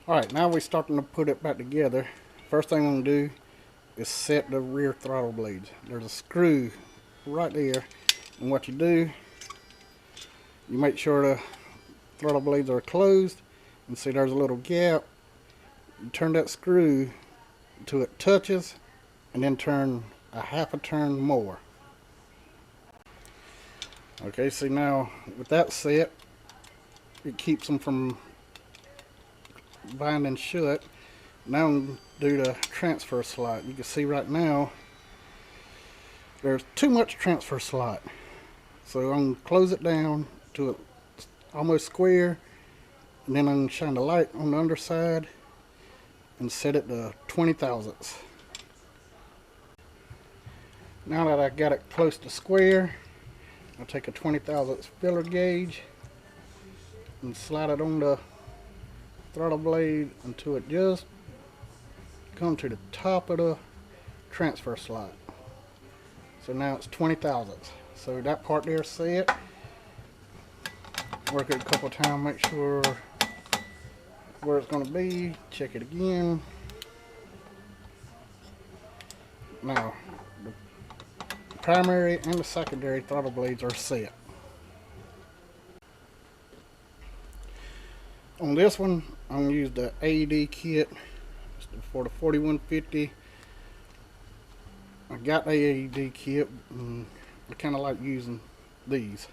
Alright, now we're starting to put it back together. First thing I'm going to do is set the rear throttle blades. There's a screw right there, and what you do, you make sure the throttle blades are closed, and see there's a little gap. You turn that screw until it touches, and then turn a half a turn more. Okay, see now with that set, it keeps them from binding shut. Now I'm going to do the transfer slot. You can see right now there's too much transfer slot, so I'm going to close it down to almost square, and then I'm going to shine the light on the underside and set it to 20 thousandths. Now that I got it close to square, I'll take a 20 thousandths filler gauge and slide it on the throttle blade until it just comes to the top of the transfer slot. So now it's 20 thousandths. So that part there is set. Work it a couple of times, make sure where it's going to be. Check it again. Now the primary and the secondary throttle blades are set. On this one, I'm going to use the AED kit for the 4150. I got the AED kit, and I kind of like using these.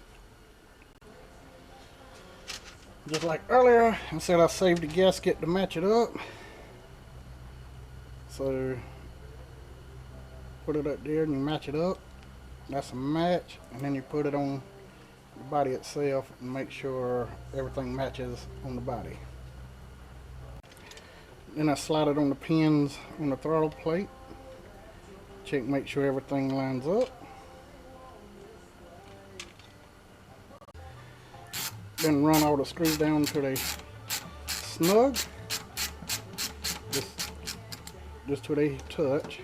Just like earlier, I said I saved the gasket to match it up. So, put it up there and you match it up. That's a match, and then you put it on the body itself and make sure everything matches on the body. Then I slide it on the pins on the throttle plate. Check, make sure everything lines up. Then run all the screws down until they snug. Just till they touch.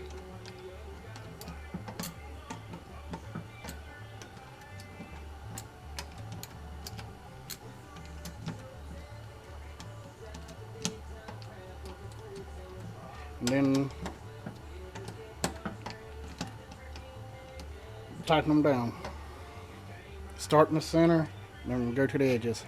And then tighten them down. Start in the center, then go to the edges.